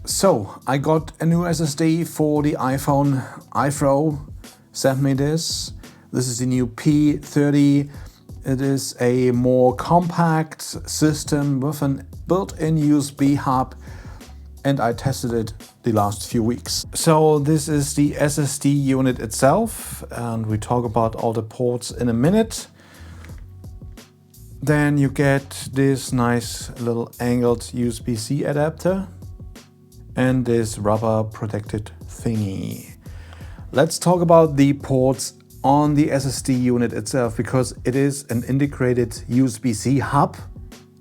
So I got a new SSD for the iPhone. Aiffro sent me this. This is the new P30. It is a more compact system with a built-in USB hub, and I tested it the last few weeks. So this is the SSD unit itself, and we talk about all the ports in a minute. Then you get this nice little angled USB-C adapter and this rubber protected thingy. Let's talk about the ports on the SSD unit itself, because it is an integrated USB-C hub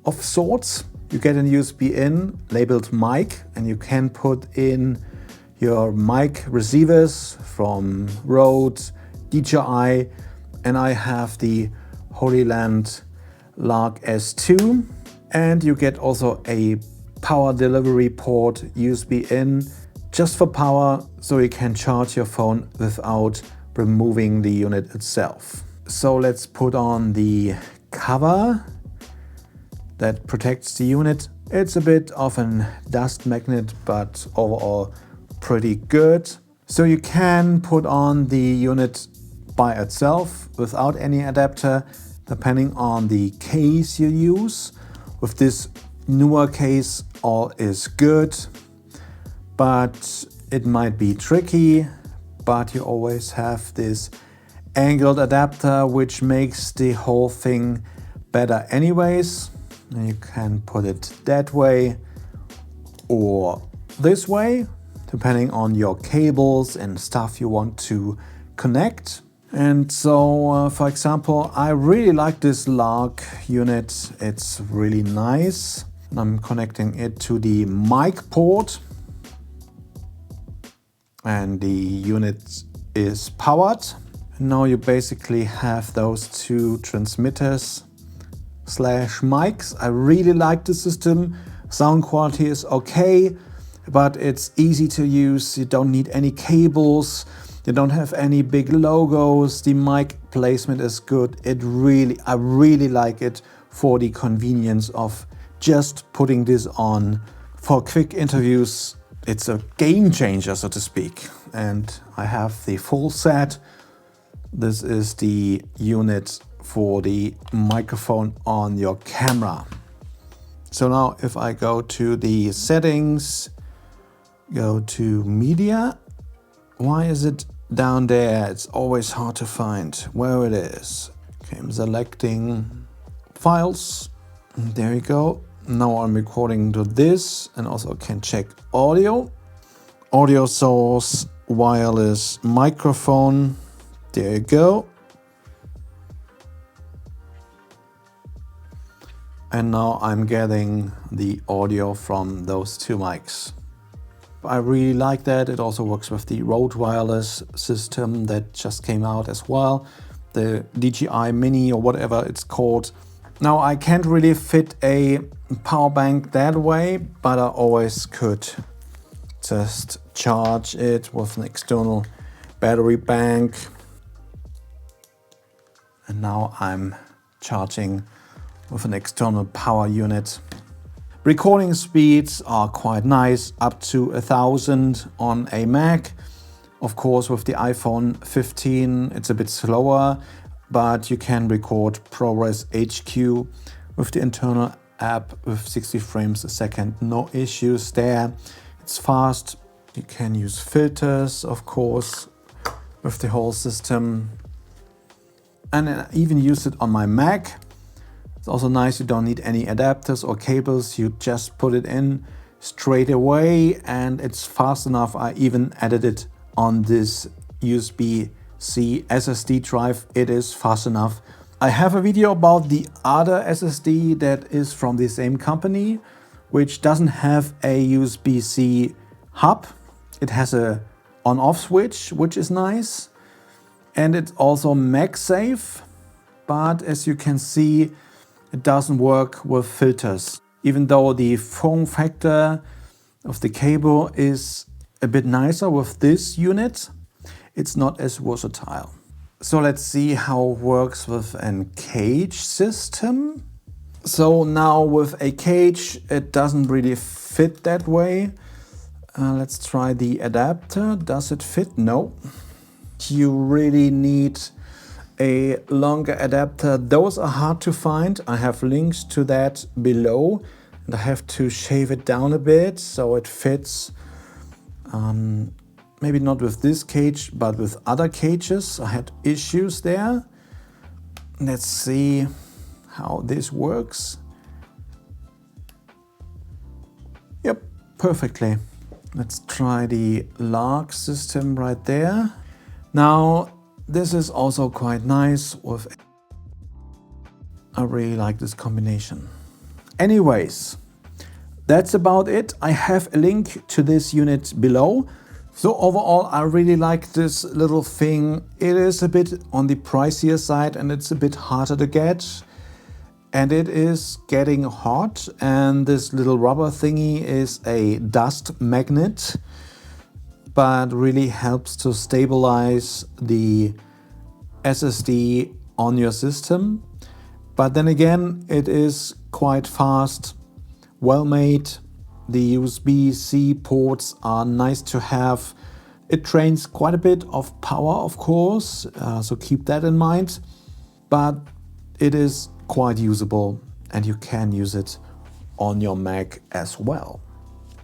of sorts. You get a USB in labeled mic, and you can put in your mic receivers from Rode, DJI, and I have the Holy Land Lark S2. And you get also a power delivery port USB in just for power, so you can charge your phone without removing the unit itself. So let's put on the cover that protects the unit. It's a bit of a dust magnet, but overall pretty good. So you can put on the unit by itself without any adapter, depending on the case you use. With this newer case, all is good, but it might be tricky. But you always have this angled adapter, which makes the whole thing better anyways. And you can put it that way or this way, depending on your cables and stuff you want to connect. And so, for example, I really like this Lark unit. It's really nice. I'm connecting it to the mic port, and the unit is powered. Now you basically have those two transmitters slash mics. I really like the system. Sound quality is okay, but it's easy to use. You don't need any cables. You don't have any big logos. The mic placement is good. I really like it for the convenience of just putting this on. For quick interviews, it's a game changer, so to speak. And I have the full set. This is the unit for the microphone on your camera. So now if I go to the settings, go to media. Why is it down there? It's always hard to find where it is. Okay, I'm selecting files. There you go. Now I'm recording to this, and also can check audio. Audio source, wireless microphone. There you go. And now I'm getting the audio from those two mics. I really like that. It also works with the Rode wireless system that just came out as well. The DJI Mini or whatever it's called. Now I can't really fit a power bank that way, but I always could just charge it with an external battery bank. And now I'm charging with an external power unit. Recording speeds are quite nice, up to 1000 on a Mac. Of course, with the iPhone 15, it's a bit slower, but you can record ProRes HQ with the internal app with 60 frames a second. No issues there. It's fast. You can use filters, of course, with the whole system. And I even use it on my Mac. It's also nice, you don't need any adapters or cables. You just put it in straight away, and it's fast enough. I even added it on this USB-C SSD drive. It is fast enough. I have a video about the other SSD that is from the same company, which doesn't have a USB-C hub. It has a on-off switch, which is nice. And it's also MagSafe, but as you can see, it doesn't work with filters. Even though the form factor of the cable is a bit nicer with this unit, it's not as versatile. So let's see how it works with a cage system. So now with a cage, it doesn't really fit that way. Let's try the adapter. Does it fit? No. You really need a longer adapter. Those are hard to find. I have links to that below, and I have to shave it down a bit so it fits. Maybe not with this cage, but with other cages. I had issues there. Let's see how this works. Yep, perfectly. Let's try the lark system right there. Now, this is also quite nice with, I really like this combination. Anyways, that's about it. I have a link to this unit below. So overall, I really like this little thing. It is a bit on the pricier side and it's a bit harder to get. And it is getting hot, and this little rubber thingy is a dust magnet, but really helps to stabilize the SSD on your system. But then again, it is quite fast, well made. The USB-C ports are nice to have. It drains quite a bit of power, of course, so keep that in mind. But it is quite usable, and you can use it on your Mac as well.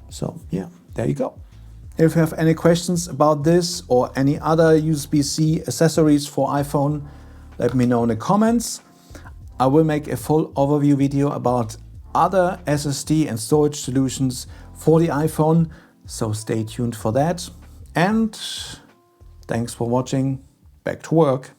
So yeah, there you go. If you have any questions about this or any other USB-C accessories for iPhone, let me know in the comments. I will make a full overview video about other SSD and storage solutions for the iPhone, so stay tuned for that. And thanks for watching. Back to work.